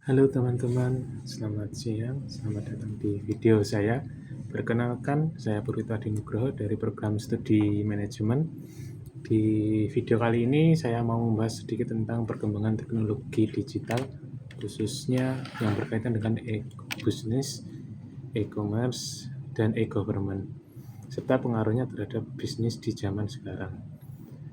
Halo teman-teman, selamat siang, selamat datang di video saya. Perkenalkan, saya Purwitadi Nugroho dari program studi manajemen. Di video kali ini saya mau membahas sedikit tentang perkembangan teknologi digital, khususnya yang berkaitan dengan e-business, e-commerce, dan e-government, serta pengaruhnya terhadap bisnis di zaman sekarang.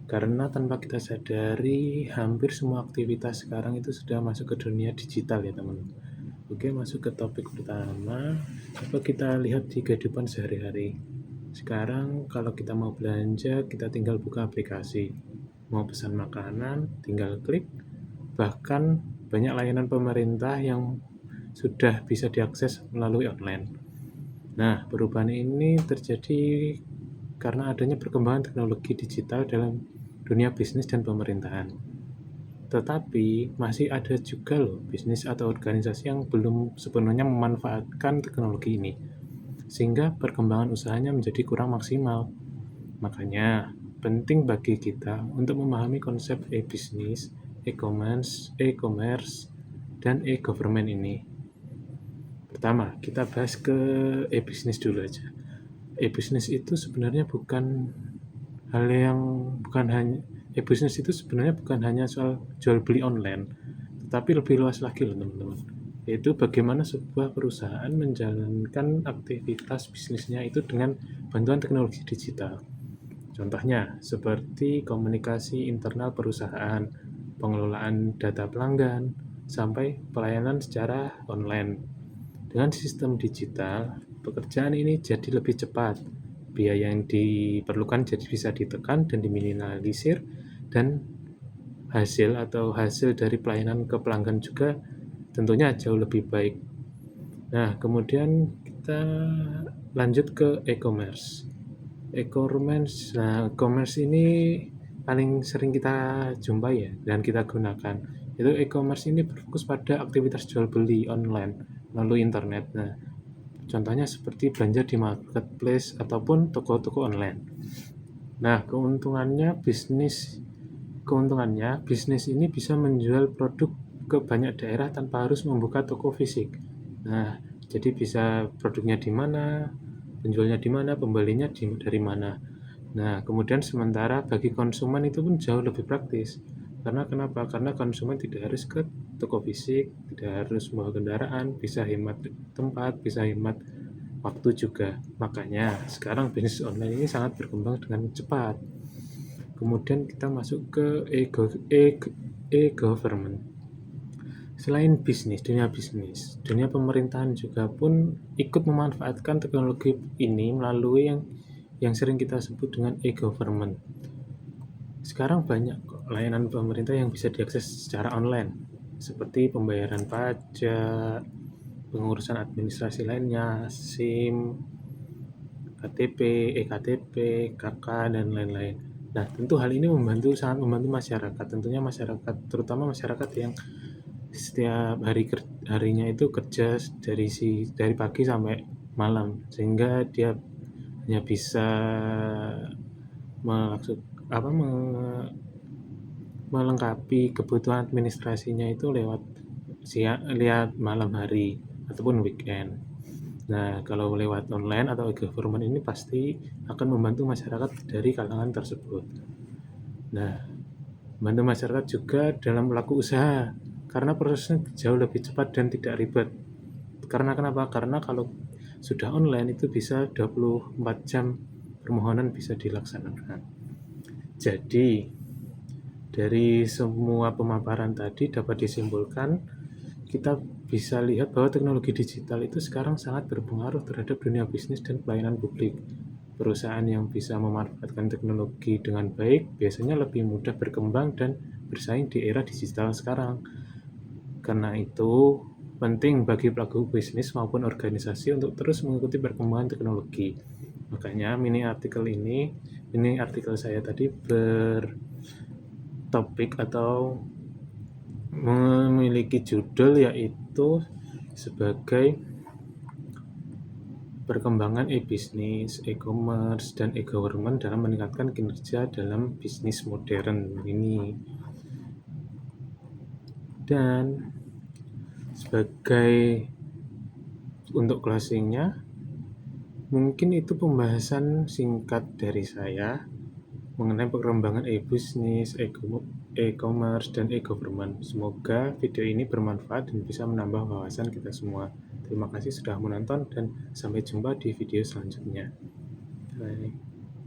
Karena tanpa kita sadari, hampir semua aktivitas sekarang itu sudah masuk ke dunia digital ya teman-teman. Oke, masuk ke topik pertama. Coba kita lihat di kehidupan sehari-hari. Sekarang kalau kita mau belanja, kita tinggal buka aplikasi. Mau pesan makanan, tinggal klik. Bahkan banyak layanan pemerintah yang sudah bisa diakses melalui online. Nah, perubahan ini terjadi karena adanya perkembangan teknologi digital dalam dunia bisnis dan pemerintahan. Tetapi masih ada juga loh bisnis atau organisasi yang belum sepenuhnya memanfaatkan teknologi ini, sehingga perkembangan usahanya menjadi kurang maksimal. Makanya, penting bagi kita untuk memahami konsep e-bisnis, e-commerce, dan e-government ini. Pertama, kita bahas ke e-bisnis dulu aja. E-bisnis itu sebenarnya bukan hal yang bukan hanya e-bisnis itu sebenarnya bukan hanya soal jual beli online, tetapi lebih luas lagi loh teman-teman. Yaitu bagaimana sebuah perusahaan menjalankan aktivitas bisnisnya itu dengan bantuan teknologi digital. Contohnya seperti komunikasi internal perusahaan, pengelolaan data pelanggan, sampai pelayanan secara online. Dengan sistem digital, pekerjaan ini jadi lebih cepat, biaya yang diperlukan jadi bisa ditekan dan diminimalisir, dan hasil dari pelayanan ke pelanggan juga tentunya jauh lebih baik. Nah, kemudian kita lanjut ke e-commerce. E-commerce ini paling sering kita jumpai ya dan kita gunakan. Itu e-commerce ini berfokus pada aktivitas jual beli online melalui internet. Nah, contohnya seperti belanja di marketplace ataupun toko-toko online. Nah, keuntungannya bisnis ini bisa menjual produk ke banyak daerah tanpa harus membuka toko fisik. Nah, jadi bisa produknya di mana, penjualnya di mana, pembelinya dari mana. Nah, kemudian sementara bagi konsumen itu pun jauh lebih praktis. Karena kenapa? Karena konsumen tidak harus ke toko fisik, tidak harus membawa kendaraan, bisa hemat tempat, bisa hemat waktu juga. Makanya sekarang bisnis online ini sangat berkembang dengan cepat. Kemudian kita masuk ke e-government. Selain dunia pemerintahan juga pun ikut memanfaatkan teknologi ini melalui yang sering kita sebut dengan e-government. Sekarang banyak layanan pemerintah yang bisa diakses secara online, seperti pembayaran pajak, pengurusan administrasi lainnya, SIM, KTP, eKTP, KK, dan lain-lain. Nah, tentu hal ini sangat membantu masyarakat. Tentunya masyarakat, terutama masyarakat yang setiap harinya itu kerja dari pagi sampai malam, sehingga dia hanya bisa maksud apa melengkapi kebutuhan administrasinya itu lihat malam hari ataupun weekend. Nah, kalau lewat online atau e-government ini pasti akan membantu masyarakat dari kalangan tersebut. Nah, membantu masyarakat juga dalam pelaku usaha karena prosesnya jauh lebih cepat dan tidak ribet. Karena kenapa? Karena kalau sudah online itu bisa 24 jam permohonan bisa dilaksanakan. Jadi, dari semua pemaparan tadi dapat disimpulkan kita bisa lihat bahwa teknologi digital itu sekarang sangat berpengaruh terhadap dunia bisnis dan pelayanan publik. Perusahaan yang bisa memanfaatkan teknologi dengan baik biasanya lebih mudah berkembang dan bersaing di era digital sekarang. Karena itu, penting bagi pelaku bisnis maupun organisasi untuk terus mengikuti perkembangan teknologi. Makanya ini artikel saya tadi bertopik atau memiliki judul yaitu sebagai perkembangan e-bisnis, e-commerce, dan e-government dalam meningkatkan kinerja dalam bisnis modern ini. Dan Sebagai untuk closing-nya, mungkin itu pembahasan singkat dari saya mengenai perkembangan e-bisnis, e-commerce, dan e-government. Semoga video ini bermanfaat dan bisa menambah wawasan kita semua. Terima kasih sudah menonton dan sampai jumpa di video selanjutnya. Bye.